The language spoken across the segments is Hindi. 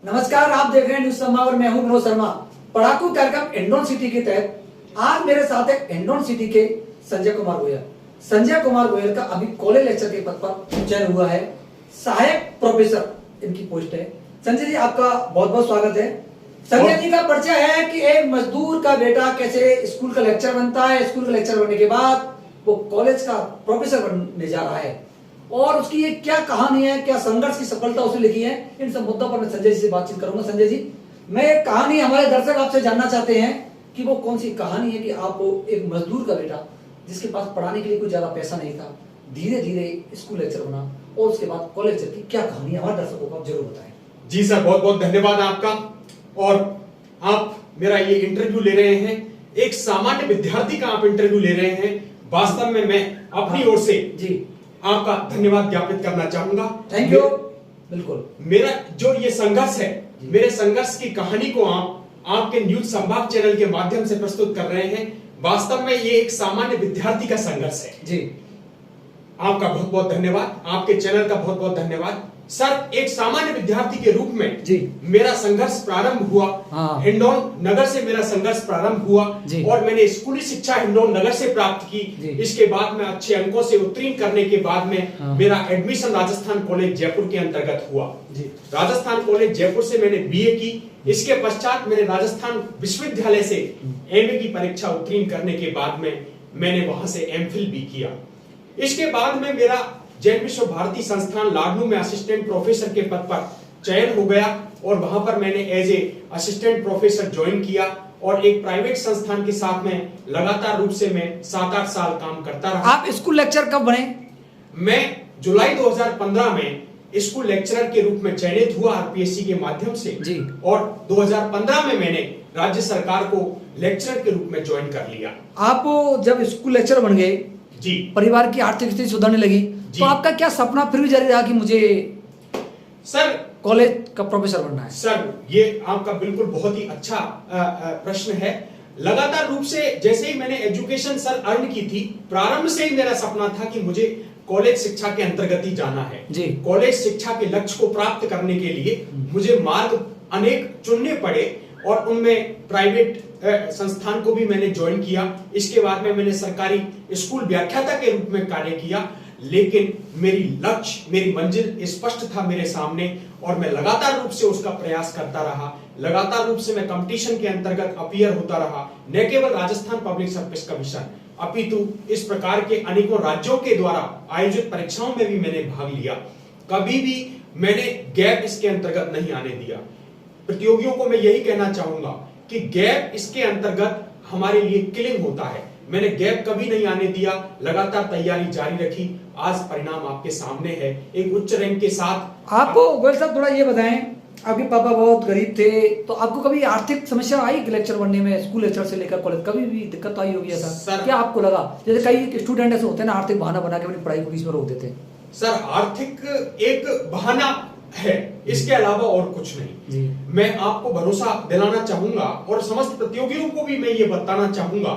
नमस्कार, आप देख रहे हैं न्यूज शर्मा और मैं हूं विनोद शर्मा। पढ़ाकू कार्यक्रम हिंडौन सिटी के तहत आज मेरे साथ है हिंडौन सिटी के संजय कुमार गोयल। संजय कुमार गोयल का अभी कॉलेज लेक्चर के पद पर चयन हुआ है, सहायक प्रोफेसर इनकी पोस्ट है। संजय जी, आपका बहुत बहुत स्वागत है। संजय जी का परिचय है कि एक मजदूर का बेटा कैसे स्कूल का लेक्चर बनता है, स्कूल का लेक्चर बनने के बाद वो कॉलेज का प्रोफेसर बनने जा रहा है और उसकी ये क्या कहानी है, क्या संघर्ष की सफलता उसने लिखी है, इन सब मुद्दों पर मैं संजय जी से बातचीत करूंगा। संजय जी, मैं एक कहानी हमारे दर्शक आपसे जानना चाहते हैं कि वो कौन सी कहानी है कि आपको एक मजदूर का बेटा जिसके पास पढ़ाने के लिए कोई ज्यादा पैसा नहीं था, धीरे धीरे स्कूल लेक्चर बना और उसके बाद कॉलेज लेक्चर की क्या कहानी है, हमारे दर्शकों को आप जरूर बताएं। जी सर, बहुत बहुत धन्यवाद आपका। और आप मेरा ये इंटरव्यू ले रहे हैं, एक सामान्य विद्यार्थी का आप इंटरव्यू ले रहे हैं। वास्तव में मैं अपनी ओर से जी आपका धन्यवाद ज्ञापित करना चाहूंगा। Thank you. बिल्कुल, मेरा जो ये संघर्ष है, मेरे संघर्ष की कहानी को आप आपके न्यूज संभाग चैनल के माध्यम से प्रस्तुत कर रहे हैं। वास्तव में ये एक सामान्य विद्यार्थी का संघर्ष है जी। आपका बहुत बहुत धन्यवाद, आपके चैनल का बहुत बहुत धन्यवाद। सर, एक सामान्य विद्यार्थी के रूप में जी मेरा संघर्ष प्रारंभ हुआ। हिंडौन नगर से मेरा संघर्ष प्रारंभ हुआ और मैंने स्कूली शिक्षा हिंडौन नगर से प्राप्त की। इसके बाद में अच्छे अंकों से उत्तीर्ण करने के बाद में मेरा एडमिशन राजस्थान कॉलेज जयपुर के अंतर्गत हुआ। राजस्थान कॉलेज जयपुर से मैंने बीए की। इसके पश्चात मैंने राजस्थान विश्वविद्यालय से एमए की परीक्षा उत्तीर्ण करने के बाद में मैंने वहां से एमफिल भी किया। इसके बाद में मेरा जैन विश्व भारती संस्थान लाडनू में असिस्टेंट प्रोफेसर के पद पर चयन हो गया और वहां पर मैंने as a assistant professor join किया और एक प्राइवेट संस्थान के साथ में लगातार रूप से मैं 7-8 साल काम करता रहा। आप स्कूल लेक्चर कब बने? मैं जुलाई 2015 में स्कूल लेक्चरर के रूप में चयनित हुआ आरपीएससी के माध्यम से जी। और 2015 में मैंने राज्य सरकार को लेक्चरर के रूप में ज्वाइन कर लिया। आप जब स्कूल लेक्चर बन गए जी, परिवार की आर्थिक स्थिति सुधरने लगी, तो आपका क्या सपना फिर भी जारी रहा कि मुझे सर कॉलेज का प्रोफेसर बनना है? सर, ये आपका बिल्कुल बहुत ही अच्छा प्रश्न है। लगातार रूप से जैसे ही मैंने एजुकेशन सर अर्न की थी, प्रारंभ से ही मेरा सपना था कि मुझे कॉलेज शिक्षा के अंतर्गत ही जाना है। कॉलेज शिक्षा के लक्ष्य को प्राप्त करने के लिए मुझे मार्ग अनेक चुनने पड़े और उनमें प्राइवेट संस्थान को भी मैंने ज्वाइन किया। इसके बाद में मैंने सरकारी स्कूल व्याख्याता के रूप में कार्य किया, लेकिन मेरी लक्ष्य, मेरी मंजिल स्पष्ट था मेरे सामने और मैं लगातार रूप से उसका प्रयास करता रहा। लगातार रूप से मैं कंपटीशन के अंतर्गत अपीयर होता रहा, न केवल राजस्थान पब्लिक सर्विस कमीशन अपितु इस प्रकार के अनेकों राज्यों के द्वारा आयोजित परीक्षाओं में भी मैंने भाग लिया। कभी भी मैंने गैप इसके अंतर्गत नहीं आने दिया। प्रतियोगियों को मैं यही कहना चाहूंगा कि गैप इसके अंतर्गत हमारे लिए किलिंग होता है। मैंने गैप कभी नहीं आने दिया, लगातार तैयारी जारी रखी। आज परिणाम आपके सामने है, एक उच्च रैंक के साथ। आपको गोयल साहब थोड़ा ये बताएं, आपके पापा बहुत गरीब थे, तो आपको कभी आर्थिक समस्या आई लेक्चर बनने में? स्कूल लेक्चर से लेकर कॉलेज कभी भी दिक्कत आई होगी ऐसा? सर, क्या आपको लगा? जैसे कई स्टूडेंट ऐसे होते हैं ना, आर्थिक बहाना बना के अपनी पढ़ाई को बीच में रोक देते हैं। सर, आर्थिक एक बहाना है, इसके अलावा और कुछ नहीं। मैं आपको भरोसा दिलाना चाहूंगा और समस्त प्रतियोगियों को भी मैं ये बताना चाहूंगा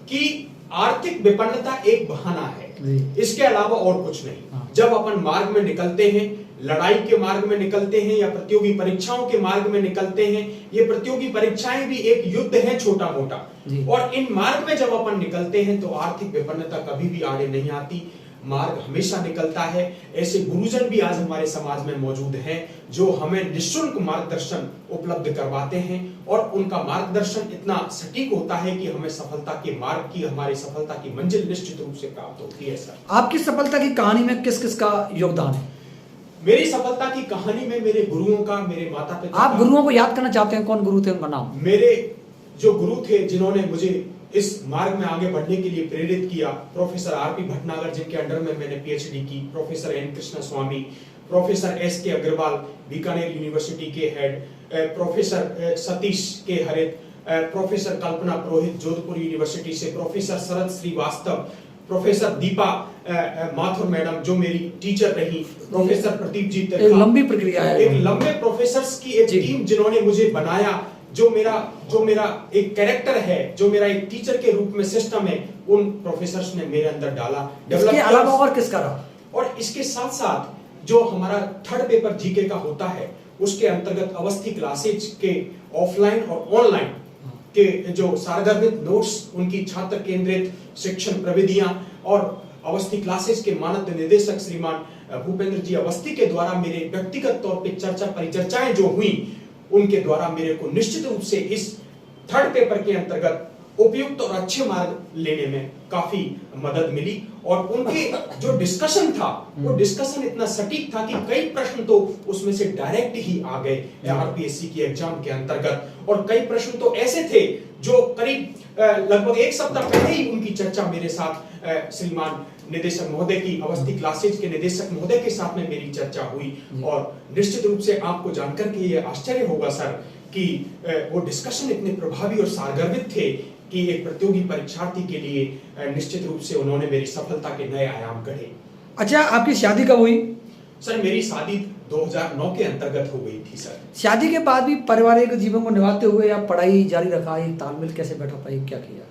कि आर्थिक विपन्नता एक बहाना है, इसके अलावा और कुछ नहीं। जब अपन मार्ग में निकलते हैं, लड़ाई के मार्ग में निकलते हैं या प्रतियोगी परीक्षाओं के मार्ग में निकलते हैं, ये प्रतियोगी परीक्षाएं भी एक युद्ध है छोटा मोटा, और इन मार्ग में जब अपन निकलते हैं तो आर्थिक विपन्नता कभी भी आड़े नहीं आती, मार्ग हमेशा निकलता है। ऐसे गुरुजन भी आज हमारे समाज में मौजूद हैं जो हमें निःशुल्क मार्गदर्शन उपलब्ध करवाते हैं और उनका मार्गदर्शन इतना सटीक होता है कि हमें सफलता के मार्ग की, हमारी सफलता की मंजिल निश्चित रूप से प्राप्त होती है। सर, आपकी सफलता की कहानी में किस किस का योगदान है? मेरी सफलता की कहानी में मेरे गुरुओं का, मेरे माता पिता। आप गुरुओं को याद करना चाहते हैं? कौन गुरु थे, उनका नाम? मेरे जो गुरु थे जिन्होंने मुझे इस मार्ग में आगे बढ़ने के लिए प्रेरित किया, प्रोफेसर आरपी भटनागर जिनके अंडर में मैंने पीएचडी की, प्रोफेसर एन कृष्ण स्वामी, प्रोफेसर एस के अग्रवाल बीकानेर यूनिवर्सिटी के हेड, प्रोफेसर सतीश के हरित, प्रोफेसर कल्पना पुरोहित जोधपुर यूनिवर्सिटी से, प्रोफेसर शरद श्रीवास्तव, प्रोफेसर दीपा माथुर मैडम जो मेरी टीचर रही, प्रोफेसर प्रदीप जी। एक लंबी प्रक्रिया है, एक लंबे प्रोफेसर्स की एक टीम जिन्होंने मुझे बनाया, जो मेरा एक कैरेक्टर है, जो मेरा एक टीचर के रूप में सिस्टम है, उन प्रोफेसर्स ने मेरे अंदर डाला। इसके अलावा और किसका रहा? और इसके साथ साथ जो हमारा थर्ड पेपर जीके का होता है, उसके अंतर्गत अवस्थी क्लासेज के ऑफलाइन और ऑनलाइन के जो सारगर्भित नोट्स, उनकी छात्र केंद्रित शिक्षण प्रविधियां और अवस्थी क्लासेज के मानद निदेशक श्रीमान भूपेंद्र जी अवस्थी के द्वारा मेरे व्यक्तिगत तौर पे चर्चा परिचर्चाएं जो हुई, उनके द्वारा मेरे को निश्चित रूप से इस थर्ड पेपर के अंतर्गत उपयुक्त और अच्छे मार्ग लेने में काफी मदद मिली। और उनके जो डिस्कशन था, वो डिस्कशन इतना सटीक था कि कई प्रश्न तो उसमें से डायरेक्ट ही आ गए आरपीएससी की एग्जाम के अंतर्गत, और कई प्रश्न तो ऐसे थे जो करीब लगभग एक सप्ताह पहले ही उनकी चर्चा मेरे साथ श्रीमान निदेशक महोदय की, अवस्थी क्लासेज के निदेशक महोदय के साथ में मेरी चर्चा हुई। और निश्चित रूप से आपको जानकर के ये आश्चर्य होगा सर कि वो डिस्कशन इतने प्रभावी और सारगर्भित थे कि एक प्रतियोगी परीक्षार्थी के लिए निश्चित रूप से उन्होंने मेरी सफलता के नए आयाम गढ़े। अच्छा, आपकी शादी कब हुई? सर मेरी शादी 2009 के अंतर्गत हो गई थी सर। शादी के बाद भी पारिवारिक जीवन को निभाते हुए आप पढ़ाई जारी रखा, ये तालमेल कैसे बैठा पाई, क्या किया?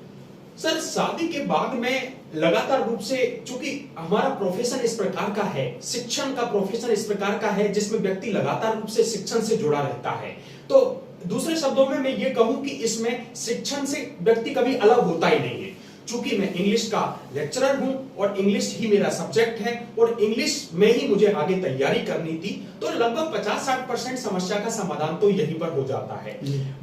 सर शादी के बाद मैं लगातार रूप से, चूंकि हमारा प्रोफेशन इस प्रकार का है, शिक्षण का प्रोफेशन इस प्रकार का है जिसमें व्यक्ति लगातार रूप से शिक्षण से जुड़ा रहता है, तो दूसरे शब्दों में मैं ये कहूं कि इसमें शिक्षण से व्यक्ति कभी अलग होता ही नहीं है। चूंकि मैं इंग्लिश का लेक्चरर हूं और इंग्लिश ही मेरा सब्जेक्ट है और इंग्लिश में ही मुझे आगे तैयारी करनी थी, तो लगभग 50-60% समस्या का समाधान तो यहीं पर हो जाता है।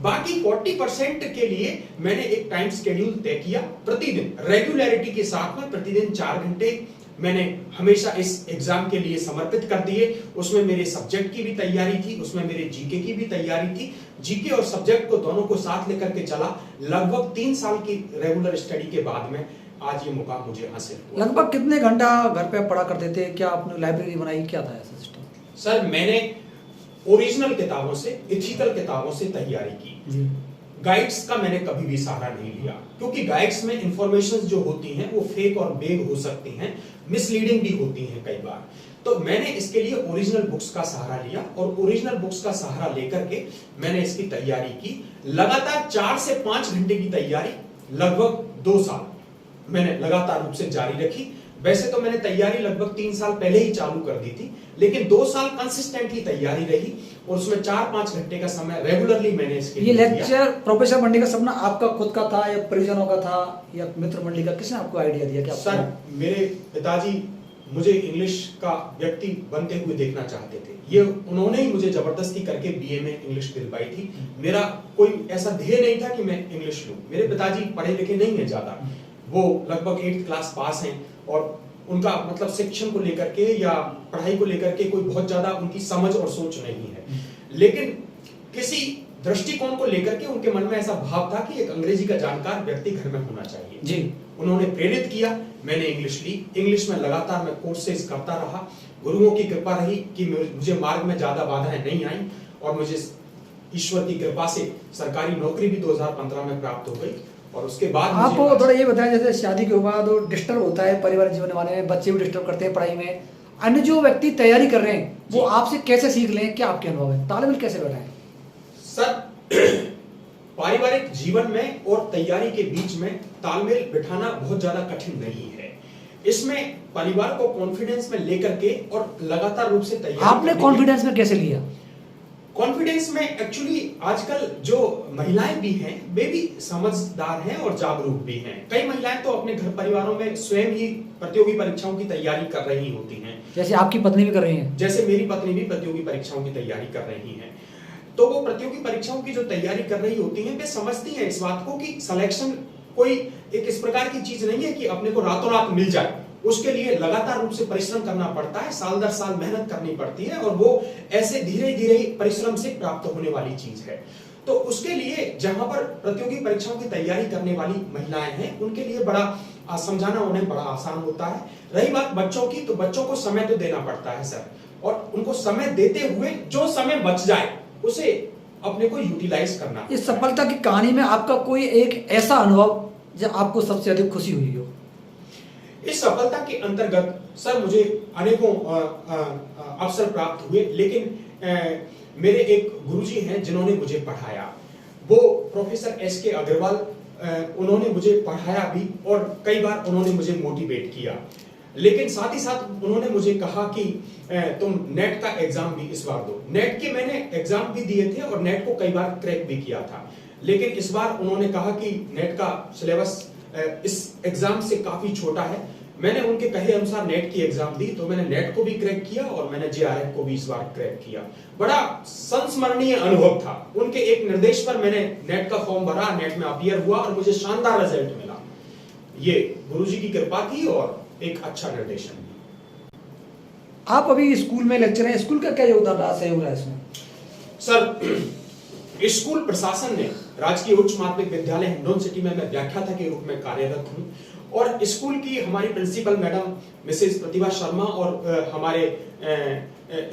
बाकी 40% के लिए मैंने एक टाइम शेड्यूल तय किया, प्रतिदिन रेगुलरिटी के साथ में प्रतिदिन 4 घंटे मैंने हमेशा इस एग्जाम के लिए समर्पित कर दिए। उसमें मेरे सब्जेक्ट की भी तैयारी थी, उसमें मेरे जीके की भी तैयारी थी। जीके और सब्जेक्ट को दोनों को साथ लेकर के चला। लगभग 3 साल की रेगुलर स्टडी के बाद में आज ये मुकाम मुझे हासिल हुआ। लगभग कितने घंटा घर पे पढ़ा करते थे? क्या आपने लाइब्रेरी बनाई, क्या था ऐसा सिस्टम? सर मैंने ओरिजिनल किताबों से, इथिकल किताबों से तैयारी की। गाइड्स का मैंने कभी भी सहारा नहीं लिया, क्योंकि गाइड्स में इंफॉर्मेशन जो होती हैं वो फेक और बेग हो सकती हैं, मिसलीडिंग भी होती हैं कई बार। तो मैंने इसके लिए ओरिजिनल बुक्स का सहारा लिया और ओरिजिनल बुक्स का सहारा लेकर के मैंने इसकी तैयारी की। लगातार 4 से 5 घंटे की तैयारी लगभग 2 साल मैंने लगातार रूप से जारी रखी। वैसे तो मैंने तैयारी लगभग 3 साल पहले ही चालू कर दी थी, लेकिन 2 साल कंसिस्टेंटली तैयारी रही और उसमें 4-5 घंटे का समय रेगुलरली मैंने इसके ये लेक्चर प्रोफेसर बनने का सपना आपका खुद का था या परिजनों का था या मित्र मंडली का? किसने आपको आइडिया दिया कि सर मेरे पिताजी मुझे इंग्लिश का व्यक्ति बनते हुए देखना चाहते थे। ये उन्होंने ही मुझे जबरदस्ती करके बीए में इंग्लिश दिलवाई थी। मेरा कोई ऐसा ध्येय नहीं था कि मैं इंग्लिश लूं। मेरे पिताजी पढ़े लिखे नहीं है ज्यादा, वो लगभग 8th क्लास पास हैं और उनका मतलब शिक्षण को लेकर के या पढ़ाई को लेकर के कोई बहुत ज्यादा उनकी समझ और सोच नहीं है, लेकिन किसी दृष्टिकोण को लेकर के उनके मन में ऐसा भाव था कि एक अंग्रेजी का जानकार व्यक्ति घर में होना चाहिए जी। उन्होंने प्रेरित किया, मैंने इंग्लिश ली। इंग्लिश में लगातार मैं कोर्सेज करता रहा। गुरुओं की कृपा रही कि मुझे मार्ग में ज्यादा बाधाएं नहीं आई और मुझे ईश्वर की कृपा से सरकारी नौकरी भी 2015 में प्राप्त हो गई। और उसके बाद आपको थोड़ा ये बताएं, जैसे शादी के बाद डिस्टर्ब होता है परिवार जीवन वाले में, बच्चे भी डिस्टर्ब करते हैं पढ़ाई में, अन्य जो व्यक्ति तैयारी कर रहे हैं वो आपसे कैसे सीख लें, क्या आपके अनुभव है? तालमेल कैसे बैठाएं? सर पारिवारिक जीवन में और तैयारी के बीच में तालमेल बिठाना बहुत ज्यादा कठिन नहीं है। इसमें परिवार को कॉन्फिडेंस में लेकर के और लगातार रूप से तैयारी। आपने कॉन्फिडेंस में कैसे लिया? कॉन्फिडेंस में एक्चुअली आजकल जो महिलाएं भी हैं वे भी समझदार हैं और जागरूक भी हैं। कई महिलाएं तो अपने घर परिवारों में स्वयं ही प्रतियोगी परीक्षाओं की तैयारी कर रही होती हैं। जैसे आपकी पत्नी भी कर रही हैं। जैसे मेरी पत्नी भी प्रतियोगी परीक्षाओं की तैयारी कर रही हैं। तो वो प्रतियोगी परीक्षाओं की जो तैयारी कर रही होती हैं वे समझती हैं इस बात को कि सिलेक्शन कोई एक इस प्रकार की चीज नहीं है कि अपने को रातों रात मिल जाए। उसके लिए लगातार रूप से परिश्रम करना पड़ता है, साल दर साल मेहनत करनी पड़ती है और वो ऐसे धीरे धीरे परिश्रम से प्राप्त होने वाली चीज है। तो उसके लिए जहां पर प्रतियोगी परीक्षाओं की तैयारी करने वाली महिलाएं हैं उनके लिए बड़ा समझाना उन्हें बड़ा आसान होता है। रही बात बच्चों की, तो बच्चों को समय तो देना पड़ता है सर, और उनको समय देते हुए जो समय बच जाए उसे अपने को यूटिलाइज करना। इस सफलता की कहानी में आपका कोई एक ऐसा अनुभव जब आपको सबसे अधिक खुशी हुई हो? इस सफलता के अंतर्गत सर मुझे अनेकों अवसर प्राप्त हुए, लेकिन मेरे एक गुरुजी हैं जिन्होंने मुझे पढ़ाया, वो प्रोफेसर SK अग्रवाल। उन्होंने मुझे पढ़ाया भी और कई बार उन्होंने मुझे मोटिवेट किया। लेकिन साथ ही साथ उन्होंने मुझे कहा कि तुम नेट का एग्जाम भी इस बार दो। नेट के मैंने एग्जाम भी दिए थे और नेट को कई बार क्रैक भी किया था, लेकिन इस बार उन्होंने कहा कि नेट का सिलेबस इस एग्जाम से काफी छोटा है। मैंने उनके कहे अनुसार नेट की एग्जाम दी, तो मैंने नेट को भी क्रैक किया और मैंने जेआरएफ को भी इस बार क्रैक किया। बड़ा संस्मरणीय अनुभव था। उनके एक निर्देश पर मैंने नेट का फॉर्म भरा, नेट में अपीयर हुआ और मुझे शानदार रिजल्ट मिला। ये गुरुजी की कृपा थी और एक अच्छा निर्देशन भी। आप अभी स्कूल में लेक्चर हैं, स्कूल का क्या योगदान रहा, सहयोग रहा इसमें? सर, स्कूल प्रशासन ने राजकीय उच्च माध्यमिक विद्यालय हिंडौन सिटी में मैं व्याख्याता के रूप में कार्यरत हूं और स्कूल की हमारी प्रिंसिपल मैडम मिसेस प्रतिभा शर्मा और हमारे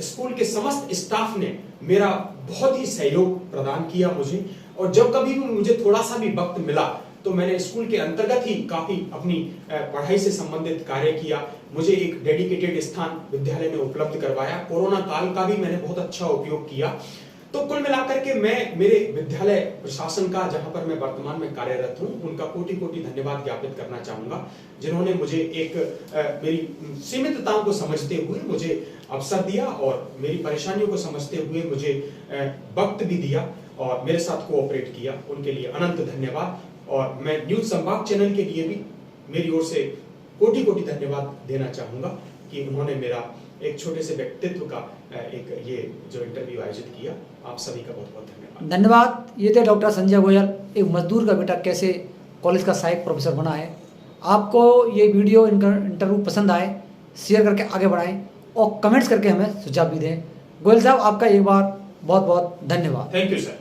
स्कूल के समस्त स्टाफ ने मेरा बहुत ही सहयोग प्रदान किया मुझे। और जब कभी भी मुझे थोड़ा सा भी वक्त मिला तो मैंने स्कूल के अंतर्गत ही काफी अपनी पढ़ाई से संबंधित कार्य किया। मुझे एक डेडिकेटेड स्थान विद्यालय ने उपलब्ध करवाया। कोरोना काल का भी मैंने बहुत अच्छा उपयोग किया। तो कुल मिलाकर के मैं मेरे विद्यालय प्रशासन का, जहां पर मैं वर्तमान में कार्यरत हूं, उनका कोटि कोटि धन्यवाद ज्ञापित करना चाहूंगा, जिन्होंने मुझे एक मेरी सीमितताओं को समझते हुए मुझे अवसर दिया और मेरी परेशानियों को समझते हुए मुझे वक्त भी दिया और मेरे साथ कोऑपरेट किया। उनके लिए अनंत धन्यवाद। और मैं न्यूज संवाद चैनल के लिए भी मेरी ओर से कोटि कोटि धन्यवाद देना चाहूंगा कि उन्होंने मेरा एक छोटे से व्यक्तित्व का एक ये जो इंटरव्यू आयोजित किया। आप सभी का बहुत बहुत धन्यवाद। धन्यवाद। ये थे डॉक्टर संजय गोयल, एक मजदूर का बेटा कैसे कॉलेज का सहायक प्रोफेसर बना है। आपको ये वीडियो इंटरव्यू पसंद आए, शेयर करके आगे बढ़ाएं और कमेंट्स करके हमें सुझाव भी दें। गोयल साहब, आपका एक बार बहुत बहुत धन्यवाद। Thank you sir.